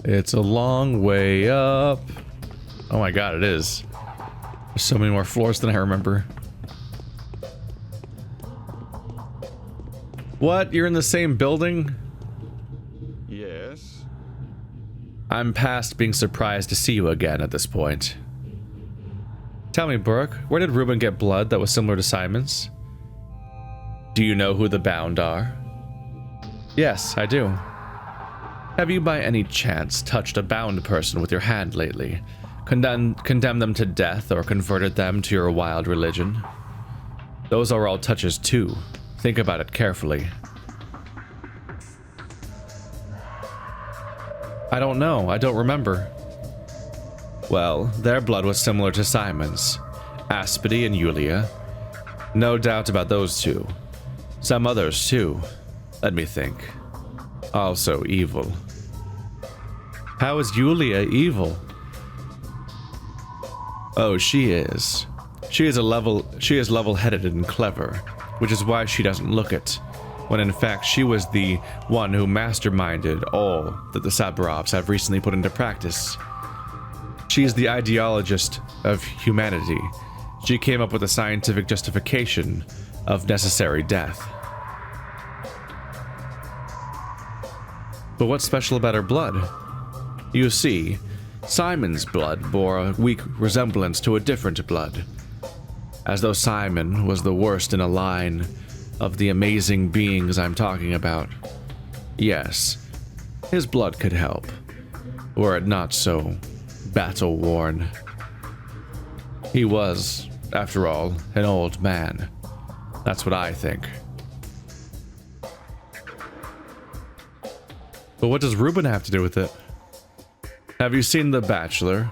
It's a long way up. Oh my god, it is. There's so many more floors than I remember. What? You're in the same building? Yes. I'm past being surprised to see you again at this point. Tell me, Brooke, where did Reuben get blood that was similar to Simon's? Do you know who the bound are? Yes, I do. Have you by any chance touched a bound person with your hand lately? Condemned them to death or converted them to your wild religion? Those are all touches too. Think about it carefully. I don't know. I don't remember. Well, their blood was similar to Simon's. Aspity and Yulia. No doubt about those two. Some others too. Let me think. Also evil. How is Yulia evil? Oh, she is. She is level-headed and clever, which is why she doesn't look it, when in fact she was the one who masterminded all that the Saburovs have recently put into practice. She is the ideologist of humanity. She came up with a scientific justification of necessary death. But what's special about her blood? You see, Simon's blood bore a weak resemblance to a different blood, as though Simon was the worst in a line of the amazing beings I'm talking about. Yes, his blood could help, were it not so battle-worn. He was, after all, an old man. That's what I think. But what does Reuben have to do with it? Have you seen The Bachelor?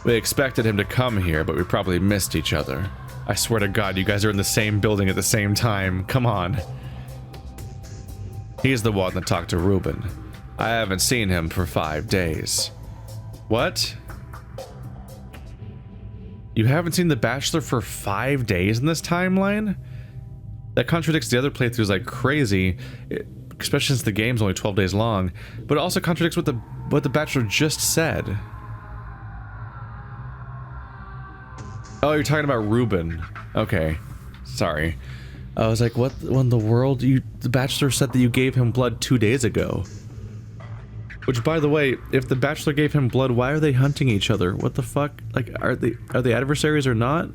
We expected him to come here, but we probably missed each other. I swear to God, you guys are in the same building at the same time. Come on. He's the one that talked to Reuben. I haven't seen him for 5 days. What? You haven't seen The Bachelor for 5 days in this timeline? That contradicts the other playthroughs like crazy, especially since the game's only 12 days long, but it also contradicts what the Bachelor just said. Oh, you're talking about Reuben. Okay. Sorry. I was like, what in the world? The Bachelor said that you gave him blood 2 days ago. Which, by the way, if the Bachelor gave him blood, why are they hunting each other? What the fuck? Like, are they adversaries or not?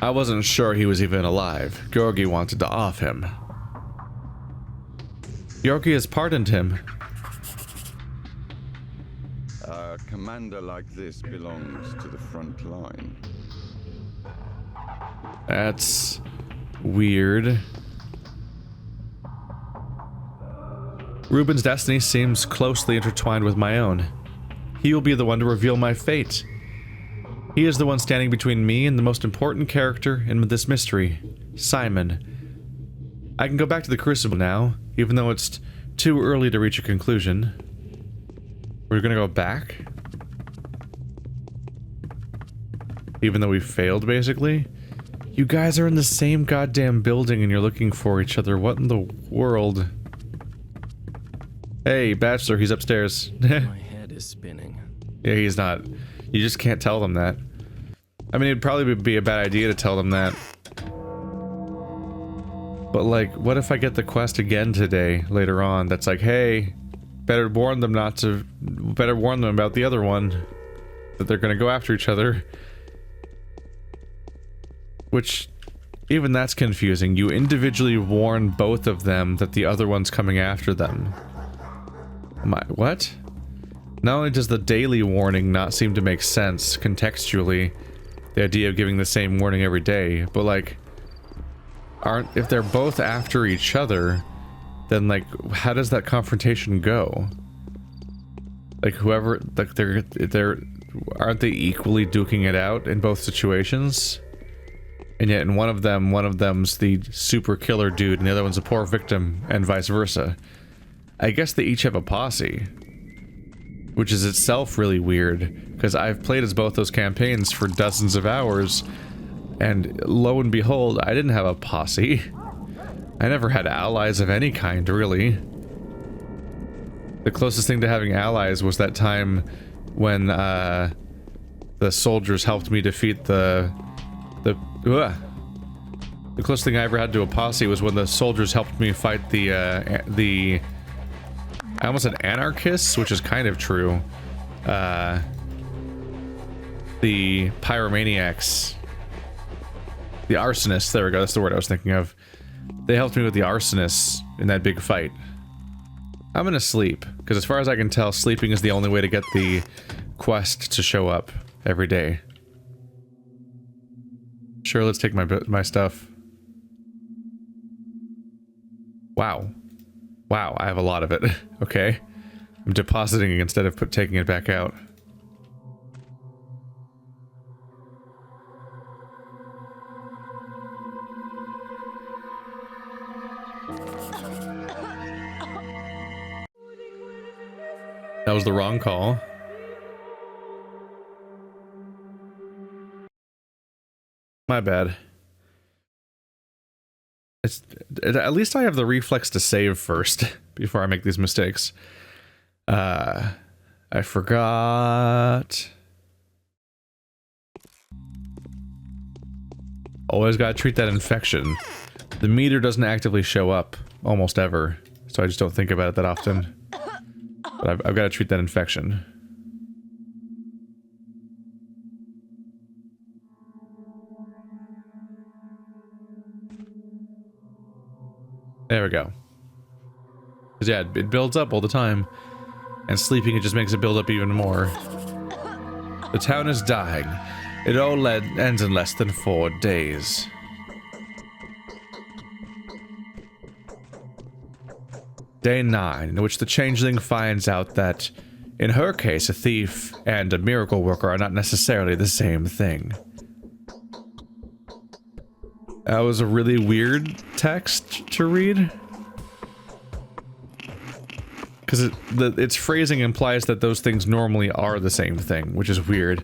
I wasn't sure he was even alive. Georgi wanted to off him. Georgi has pardoned him. A commander like this belongs to the front line. That's weird. Reuben's destiny seems closely intertwined with my own. He will be the one to reveal my fate. He is the one standing between me and the most important character in this mystery, Simon. I can go back to the Crucible now, even though it's too early to reach a conclusion. We're gonna go back? Even though we failed, basically? You guys are in the same goddamn building and you're looking for each other. What in the world? Hey, Bachelor, he's upstairs. My head is spinning. Yeah, he's not. You just can't tell them that. I mean, it'd probably be a bad idea to tell them that. But like, what if I get the quest again today, later on, that's like, hey, better warn them about the other one. That they're gonna go after each other. Which, even that's confusing. You individually warn both of them that the other one's coming after them. What? Not only does the daily warning not seem to make sense contextually, the idea of giving the same warning every day, but like, if they're both after each other, then like, how does that confrontation go? Like whoever, like aren't they equally duking it out in both situations? And yet in one of them's the super killer dude and the other one's a poor victim, and vice versa. I guess they each have a posse. Which is itself really weird, because I've played as both those campaigns for dozens of hours, And lo and behold, I didn't have a posse. I never had allies of any kind, really. The closest thing to having allies was that time when the soldiers helped me defeat the closest thing I ever had to a posse was when the soldiers helped me fight I almost said anarchists, which is kind of true. The pyromaniacs. The arsonists, there we go, that's the word I was thinking of. They helped me with the arsonists in that big fight. I'm gonna sleep, because as far as I can tell, sleeping is the only way to get the quest to show up every day. Sure, let's take my stuff. Wow. Wow, I have a lot of it. Okay. I'm depositing it instead of taking it back out. That was the wrong call. My bad. At least I have the reflex to save first before I make these mistakes. I forgot. Always gotta treat that infection. The meter doesn't actively show up almost ever, so I just don't think about it that often. But I've got to treat that infection. There we go. Because yeah, it builds up all the time. And sleeping, it just makes it build up even more. The town is dying. It all ends in less than 4 days. Day 9, in which the Changeling finds out that, in her case, a thief and a miracle worker are not necessarily the same thing. That was a really weird text to read. Because its phrasing implies that those things normally are the same thing, which is weird.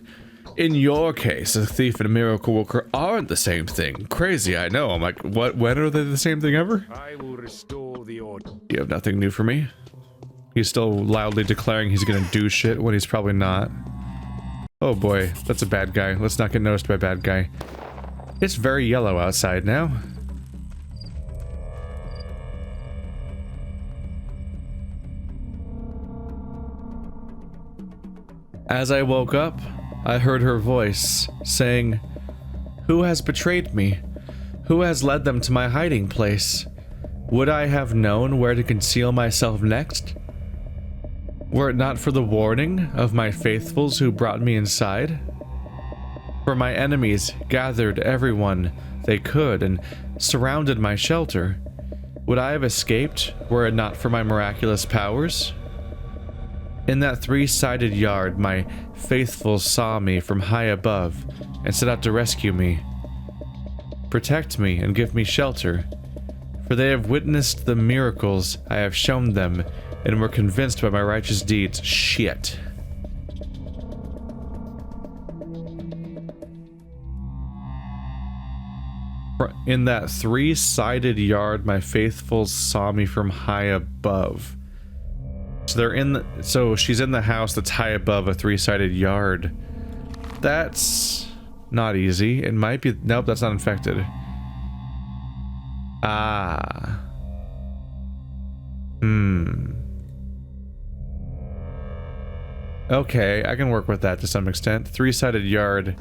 In your case, a thief and a miracle worker aren't the same thing. Crazy, I know. I'm like, what? When are they the same thing ever? I will restore the order. You have nothing new for me. He's still loudly declaring he's gonna do shit when he's probably not. Oh boy, that's a bad guy. Let's not get noticed by a bad guy. It's very yellow outside now. As I woke up, I heard her voice, saying, "Who has betrayed me? Who has led them to my hiding place? Would I have known where to conceal myself next? Were it not for the warning of my faithfuls who brought me inside? For my enemies gathered everyone they could and surrounded my shelter. Would I have escaped were it not for my miraculous powers? In that 3-sided yard, my faithfuls saw me from high above and set out to rescue me. Protect me and give me shelter, for they have witnessed the miracles I have shown them and were convinced by my righteous deeds." Shit. In that 3-sided yard, my faithfuls saw me from high above. So they're in the, so she's in the house that's high above a 3-sided yard. That's not easy. It might be, nope, that's not infected. Ah. Okay, I can work with that to some extent. 3-sided yard.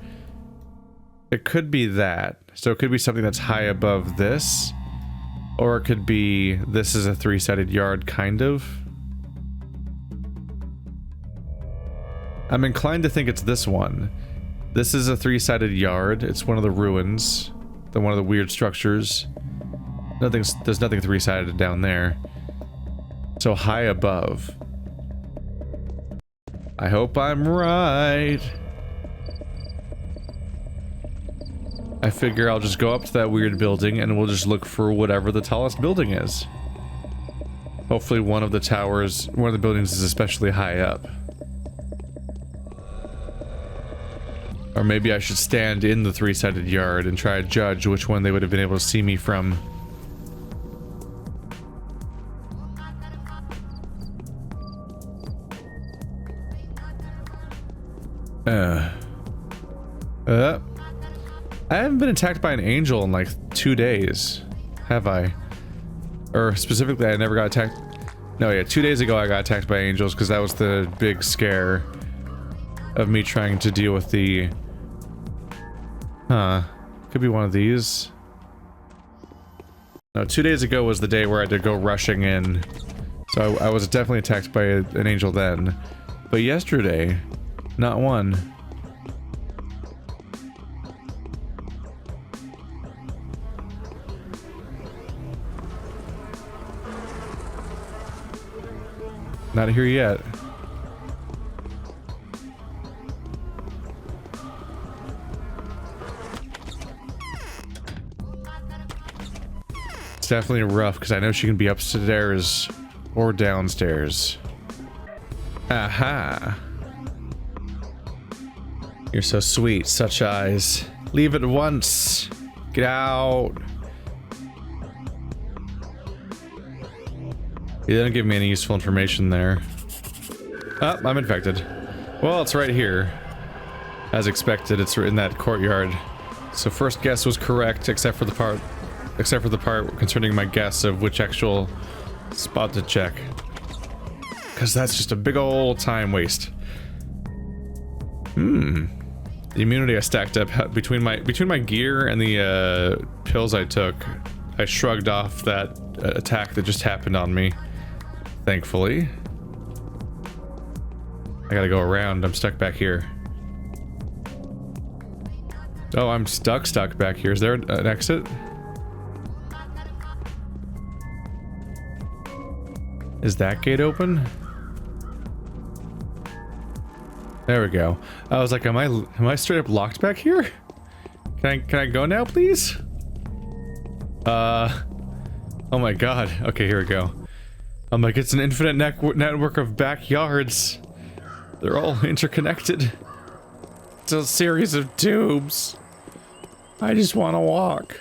It could be that. So it could be something that's high above this. Or it could be, this is a 3-sided yard, kind of. I'm inclined to think it's this one. This is a 3-sided yard. It's one of the ruins. One of the weird structures. There's nothing 3-sided down there. So high above. I hope I'm right. I figure I'll just go up to that weird building and we'll just look for whatever the tallest building is. Hopefully one of the towers, one of the buildings is especially high up. Or maybe I should stand in the three-sided yard and try to judge which one they would have been able to see me from. I haven't been attacked by an angel in like 2 days, have I? Or specifically, I never got attacked. No, yeah, 2 days ago I got attacked by angels because that was the big scare of me trying to deal with the... Huh. Could be one of these. No, 2 days ago was the day where I had to go rushing in. So I was definitely attacked by an angel then. But yesterday, not one. Not here yet. It's definitely rough because I know she can be upstairs or downstairs. Aha! You're so sweet, such eyes. Leave at once. Get out. He didn't give me any useful information there. Oh, I'm infected. Well, it's right here. As expected, it's in that courtyard. So first guess was correct, except for the part concerning my guess of which actual spot to check. Because that's just a big old time waste. The immunity I stacked up between my gear and the pills I took, I shrugged off that attack that just happened on me. Thankfully. I gotta go around. I'm stuck back here. Oh, I'm stuck back here. Is there an exit? Is that gate open? There we go. I was like, am I straight up locked back here? Can I go now, please? Oh my god. Okay, here we go. I'm like, it's an infinite network of backyards. They're all interconnected. It's a series of tubes. I just want to walk.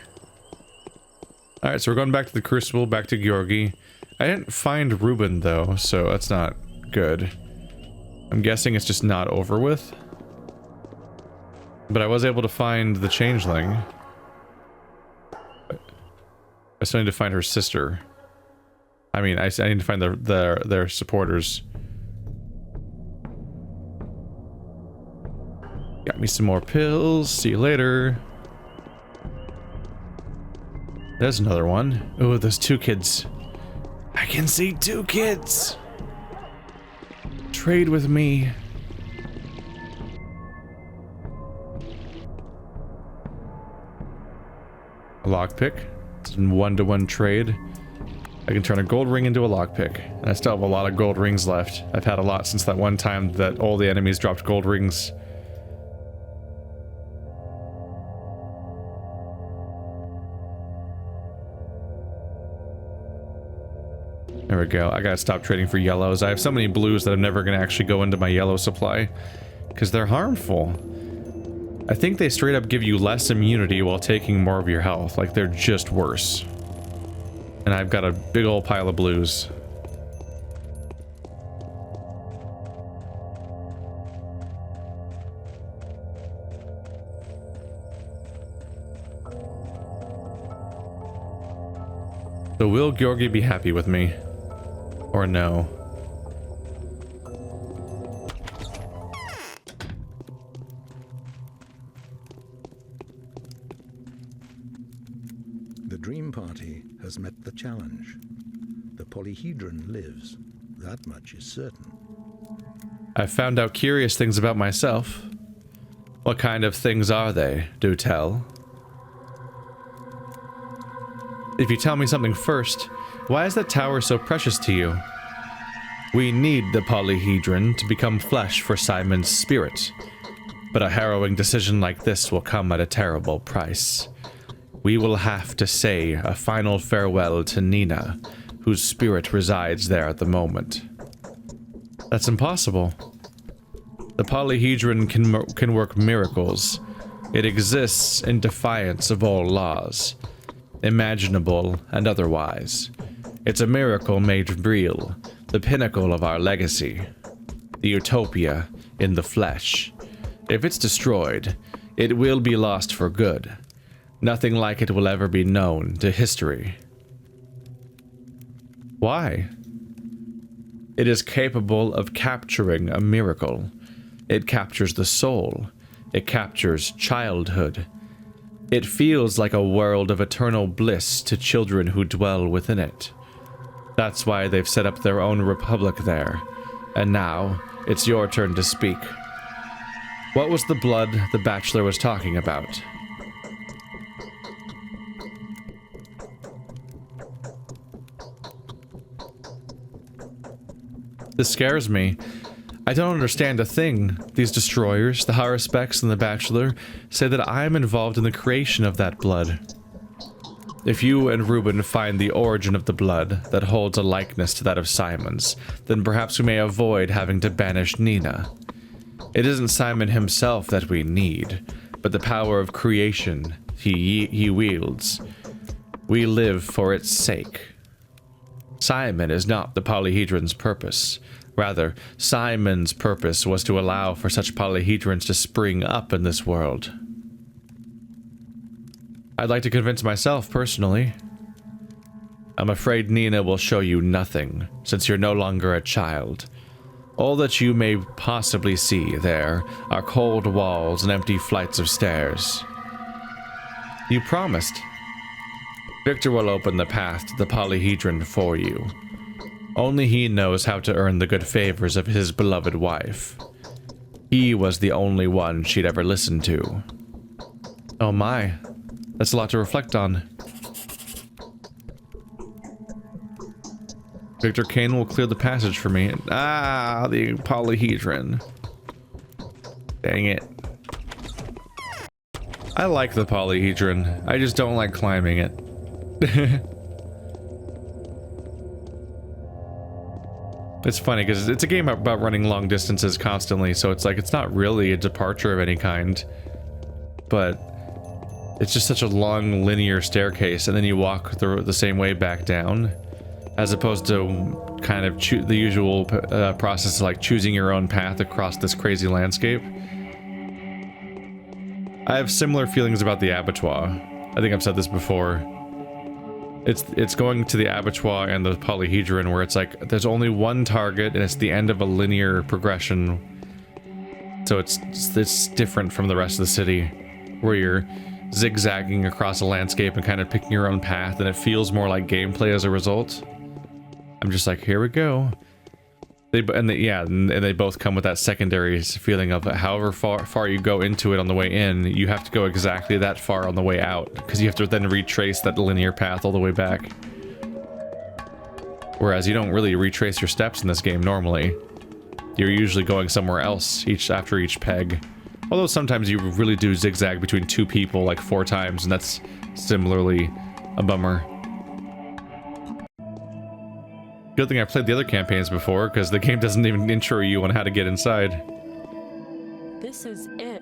Alright, so we're going back to the Crucible, back to Georgi. I didn't find Ruben, though, so that's not good. I'm guessing it's just not over with. But I was able to find the Changeling. I still need to find her sister. I mean, I need to find their supporters. Got me some more pills. See you later. There's another one. Oh, there's 2 kids. I can see 2 kids. Trade with me. A lockpick. It's a 1-to-1 trade. I can turn a gold ring into a lockpick. And I still have a lot of gold rings left. I've had a lot since that one time that all the enemies dropped gold rings. There we go. I gotta stop trading for yellows. I have so many blues that I'm never gonna actually go into my yellow supply. Because they're harmful. I think they straight up give you less immunity while taking more of your health. Like, they're just worse. And I've got a big old pile of blues. So will Georgi be happy with me? Or no? The Dream Party has met the challenge. The polyhedron lives. That much is certain. I've found out curious things about myself. What kind of things are they? Do tell. If you tell me something first, why is that tower so precious to you? We need the polyhedron to become flesh for Simon's spirit. But a harrowing decision like this will come at a terrible price. We will have to say a final farewell to Nina, whose spirit resides there at the moment. That's impossible. The polyhedron can work miracles. It exists in defiance of all laws, imaginable and otherwise. It's a miracle made real, the pinnacle of our legacy. The utopia in the flesh. If it's destroyed, it will be lost for good. Nothing like it will ever be known to history. Why? It is capable of capturing a miracle. It captures the soul. It captures childhood. It feels like a world of eternal bliss to children who dwell within it. That's why they've set up their own republic there. And now, it's your turn to speak. What was the blood the Bachelor was talking about? This scares me. I don't understand a thing. These destroyers, the Haruspecs and the Bachelor, say that I'm involved in the creation of that blood. If you and Reuben find the origin of the blood that holds a likeness to that of Simon's, then perhaps we may avoid having to banish Nina. It isn't Simon himself that we need, but the power of creation he wields. We live for its sake. Simon is not the polyhedron's purpose. Rather, Simon's purpose was to allow for such polyhedrons to spring up in this world. I'd like to convince myself, personally. I'm afraid Nina will show you nothing, since you're no longer a child. All that you may possibly see there are cold walls and empty flights of stairs. You promised. Victor will open the path to the polyhedron for you. Only he knows how to earn the good favors of his beloved wife. He was the only one she'd ever listened to. Oh my, that's a lot to reflect on. Victor Kane will clear the passage for me. Ah, the polyhedron. Dang it. I like the polyhedron. I just don't like climbing it. It's funny because it's a game about running long distances constantly, so it's like it's not really a departure of any kind, but it's just such a long linear staircase, and then you walk the same way back down, as opposed to kind of the usual process of like choosing your own path across this crazy landscape. I have similar feelings about the abattoir. I think I've said this before. It's going to the abattoir and the polyhedron where it's like there's only one target and it's the end of a linear progression. So it's different from the rest of the city where you're zigzagging across a landscape and kind of picking your own path, and it feels more like gameplay as a result. I'm just like, here we go. They both come with that secondary feeling of however far you go into it on the way in, you have to go exactly that far on the way out, because you have to then retrace that linear path all the way back. Whereas you don't really retrace your steps in this game normally. You're usually going somewhere else after each peg. Although sometimes you really do zigzag between two people like 4 times, and that's similarly a bummer. Good thing I played the other campaigns before, because the game doesn't even intro you on how to get inside. This is it.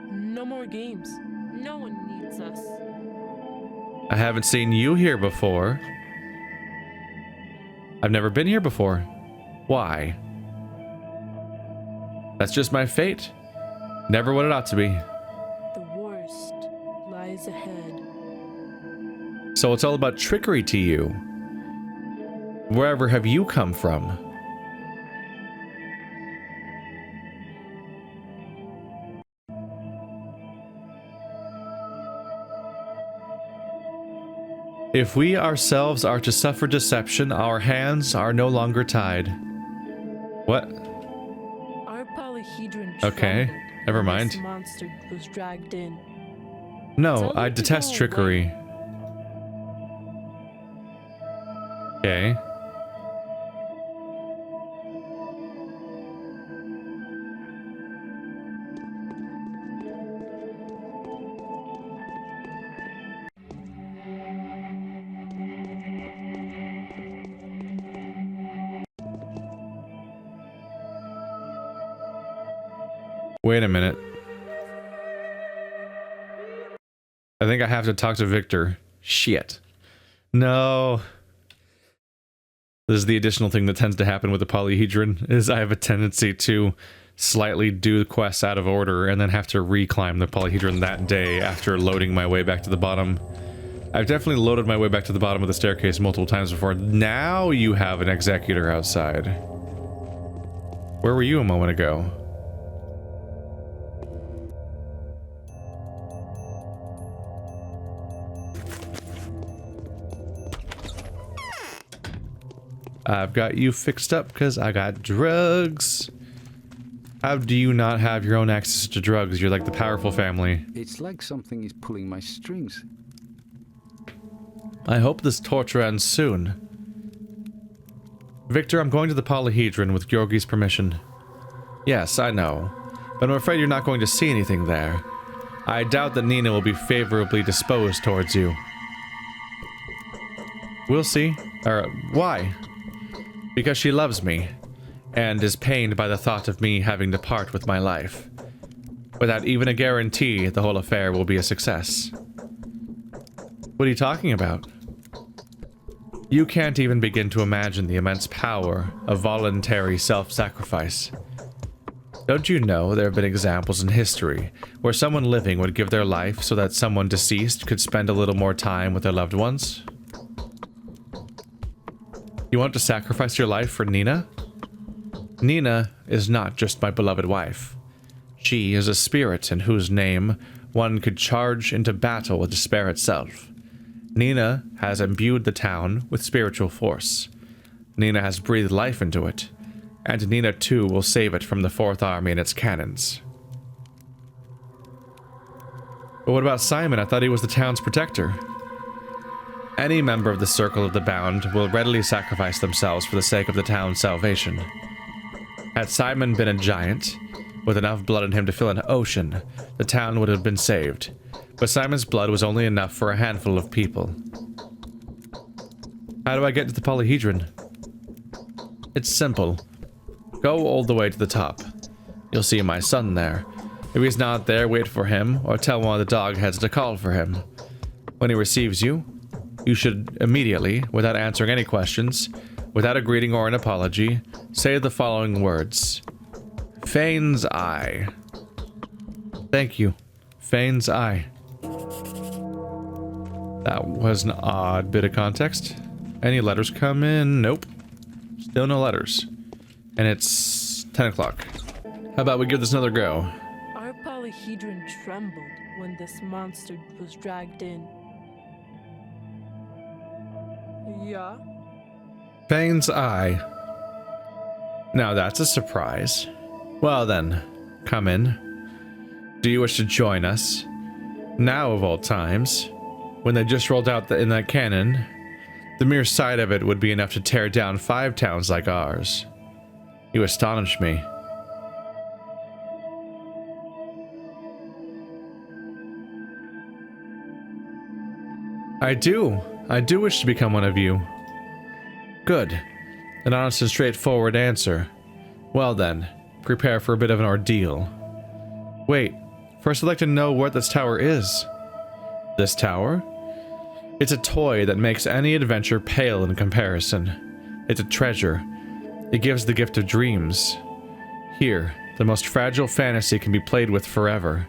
No more games. No one needs us. I haven't seen you here before. I've never been here before. Why? That's just my fate. Never what it ought to be. The worst lies ahead. So it's all about trickery to you. Wherever have you come from? If we ourselves are to suffer deception, our hands are no longer tied. What? Our polyhedron Okay, shattered never when mind. this monster was dragged in. No, Tell I them to detest go trickery. Okay. Wait a minute. I think I have to talk to Victor. Shit. No. This is the additional thing that tends to happen with the polyhedron, is I have a tendency to slightly do quests out of order and then have to reclimb the polyhedron that day after loading my way back to the bottom. I've definitely loaded my way back to the bottom of the staircase multiple times before. Now you have an executor outside. Where were you a moment ago? I've got you fixed up because I got drugs. How do you not have your own access to drugs? You're like the powerful family. It's like something is pulling my strings. I hope this torture ends soon. Victor, I'm going to the polyhedron with Georgi's permission. Yes, I know. But I'm afraid you're not going to see anything there. I doubt that Nina will be favorably disposed towards you. We'll see. Why? Because she loves me, and is pained by the thought of me having to part with my life. Without even a guarantee, the whole affair will be a success. What are you talking about? You can't even begin to imagine the immense power of voluntary self-sacrifice. Don't you know there have been examples in history where someone living would give their life so that someone deceased could spend a little more time with their loved ones? You want to sacrifice your life for Nina? Nina is not just my beloved wife. She is a spirit in whose name one could charge into battle with despair itself. Nina has imbued the town with spiritual force. Nina has breathed life into it, and Nina too will save it from the Fourth Army and its cannons. But what about Simon? I thought he was the town's protector. Any member of the Circle of the Bound will readily sacrifice themselves for the sake of the town's salvation. Had Simon been a giant, with enough blood in him to fill an ocean, the town would have been saved. But Simon's blood was only enough for a handful of people. How do I get to the polyhedron? It's simple. Go all the way to the top. You'll see my son there. If he's not there, wait for him, or tell one of the dog heads to call for him. When he receives you, you should immediately, without answering any questions, without a greeting or an apology, say the following words. Fane's Eye. Thank you. Fane's Eye. That was an odd bit of context. Any letters come in? Nope. Still no letters. And it's 10 o'clock. How about we give this another go? Our polyhedron trembled when this monster was dragged in. Yeah? Fane's Eye. Now that's a surprise. Well then, come in. Do you wish to join us? Now of all times, when they just rolled out in that cannon, the mere sight of it would be enough to tear down 5 towns like ours. You astonish me. I do wish to become one of you. Good. An honest and straightforward answer. Well then, prepare for a bit of an ordeal. Wait, first I'd like to know what this tower is. This tower? It's a toy that makes any adventure pale in comparison. It's a treasure. It gives the gift of dreams. Here, the most fragile fantasy can be played with forever.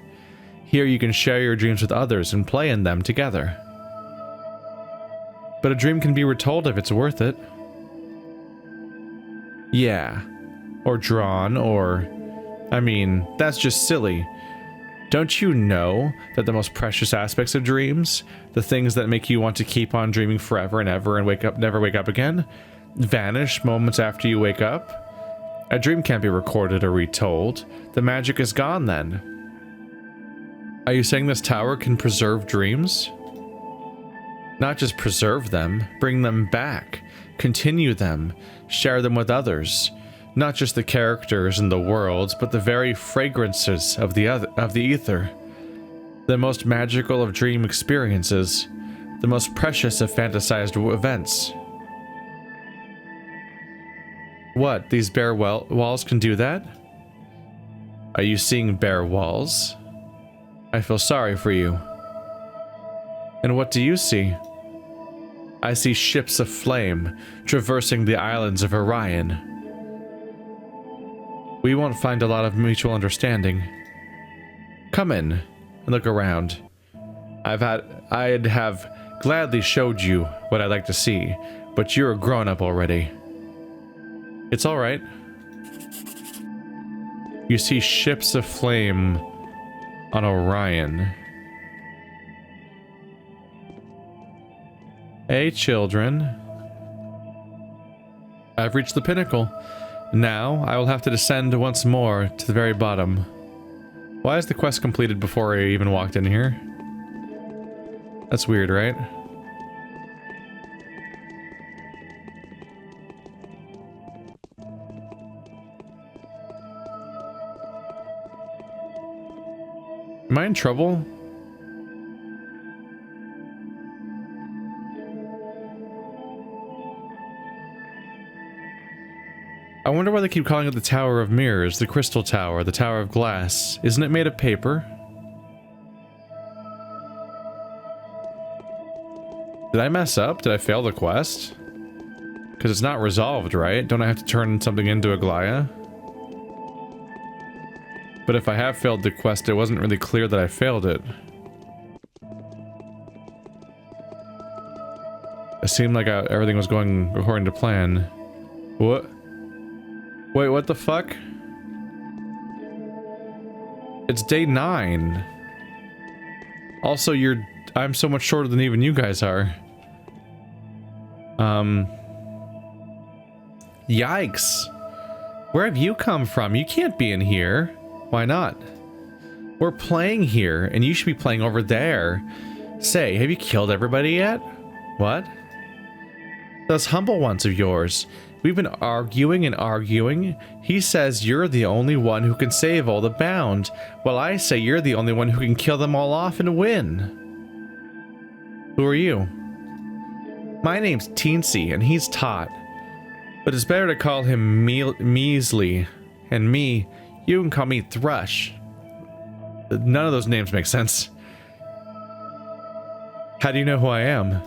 Here you can share your dreams with others and play in them together. But a dream can be retold if it's worth it. Yeah. Or drawn, or... I mean, that's just silly. Don't you know that the most precious aspects of dreams, the things that make you want to keep on dreaming forever and ever and never wake up again, vanish moments after you wake up? A dream can't be recorded or retold. The magic is gone then. Are you saying this tower can preserve dreams? Not just preserve them, bring them back, continue them, share them with others. Not just the characters and the worlds, but the very fragrances of the ether. The most magical of dream experiences, the most precious of fantasized events. What, these bare walls can do that? Are you seeing bare walls? I feel sorry for you. And what do you see? I see ships of flame traversing the islands of Orion. We won't find a lot of mutual understanding. Come in and look around. I'd have gladly showed you what I'd like to see, but you're a grown-up already. It's all right. You see ships of flame on Orion. Hey, children. I've reached the pinnacle. Now, I will have to descend once more to the very bottom. Why is the quest completed before I even walked in here? That's weird, right? Am I in trouble? I wonder why they keep calling it the Tower of Mirrors, the Crystal Tower, the Tower of Glass. Isn't it made of paper? Did I mess up? Did I fail the quest? Because it's not resolved, right? Don't I have to turn something into a Glaya? But if I have failed the quest, it wasn't really clear that I failed it. It seemed like everything was going according to plan. What? Wait, what the fuck? It's day 9. Also, I'm so much shorter than even you guys are. Yikes. Where have you come from? You can't be in here. Why not? We're playing here, and you should be playing over there. Say, have you killed everybody yet? What? Those humble ones of yours. We've been arguing and arguing. He says you're the only one who can save all the bound, while I say you're the only one who can kill them all off and win. Who are you? My name's Teensy, and he's Tot. But it's better to call him Measly. And me, you can call me Thrush. None of those names make sense. How do you know who I am?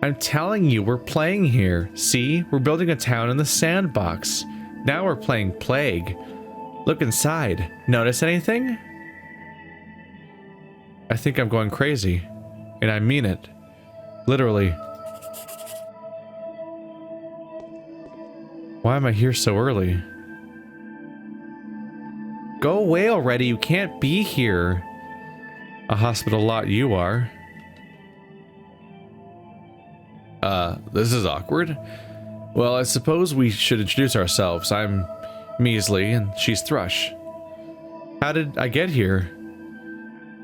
I'm telling you, we're playing here. See? We're building a town in the sandbox. Now we're playing Plague. Look inside. Notice anything? I think I'm going crazy. And I mean it. Literally. Why am I here so early? Go away already. You can't be here. A hospital lot you are. This is awkward. Well, I suppose we should introduce ourselves. I'm Measly, and she's Thrush. How did I get here?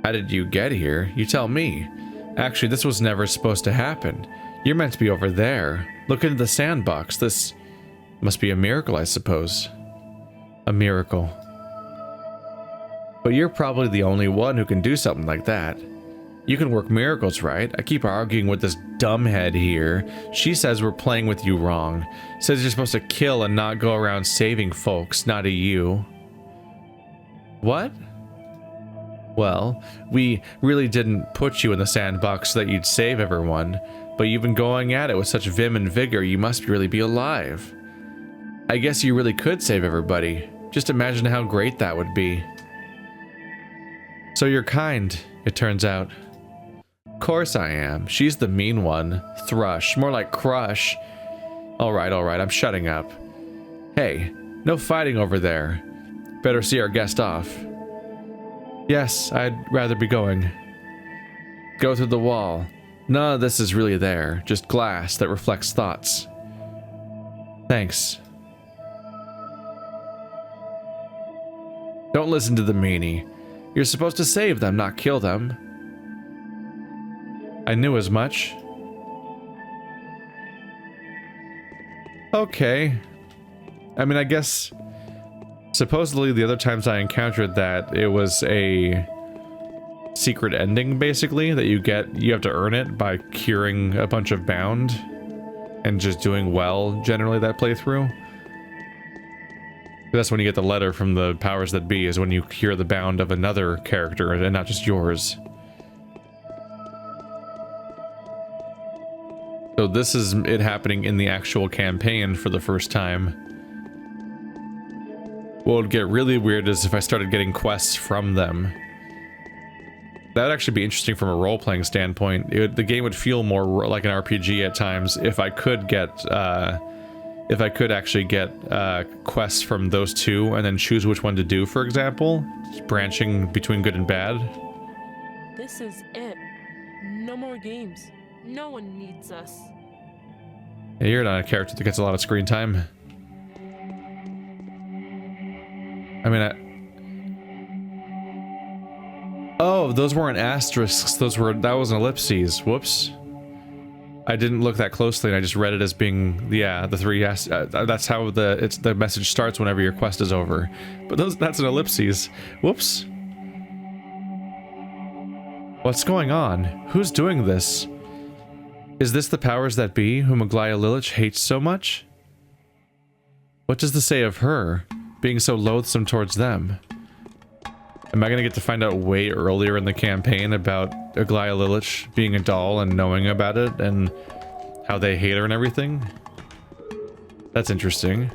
How did you get here? You tell me. Actually, this was never supposed to happen. You're meant to be over there. Look into the sandbox. This must be a miracle, I suppose. A miracle. But you're probably the only one who can do something like that. You can work miracles, right? I keep arguing with this dumbhead here. She says we're playing with you wrong. Says you're supposed to kill and not go around saving folks, not a you. What? Well, we really didn't put you in the sandbox so that you'd save everyone, but you've been going at it with such vim and vigor, you must really be alive. I guess you really could save everybody. Just imagine how great that would be. So you're kind, it turns out. Of course I am. She's the mean one. Thrush. More like Crush. Alright, I'm shutting up. Hey, no fighting over there. Better see our guest off. Yes, I'd rather be going. Go through the wall. None of this is really there. Just glass that reflects thoughts. Thanks. Don't listen to the meanie. You're supposed to save them, not kill them. I knew as much. Okay. I mean, I guess... supposedly the other times I encountered that, it was a secret ending, basically, that you have to earn it by curing a bunch of bound and just doing well, generally, that playthrough. That's when you get the letter from the powers that be, is when you hear the bound of another character and not just yours. So this is it happening in the actual campaign for the first time. What would get really weird is if I started getting quests from them. That would actually be interesting from a role-playing standpoint. The game would feel more like an RPG at times if I could get, actually get quests from those two and then choose which one to do, for example. Just branching between good and bad. This is it. No more games. No one needs us. Yeah, you're not a character that gets a lot of screen time. I mean, oh, those weren't asterisks. That was an ellipses. Whoops. I didn't look that closely, and I just read it as being, yeah, the three that's how the message starts whenever your quest is over. But that's an ellipses. Whoops. What's going on? Who's doing this? Is this the powers that be, whom Aglaya Lilich hates so much? What does this say of her, being so loathsome towards them? Am I gonna get to find out way earlier in the campaign about Aglaya Lilich being a doll and knowing about it and how they hate her and everything? That's interesting.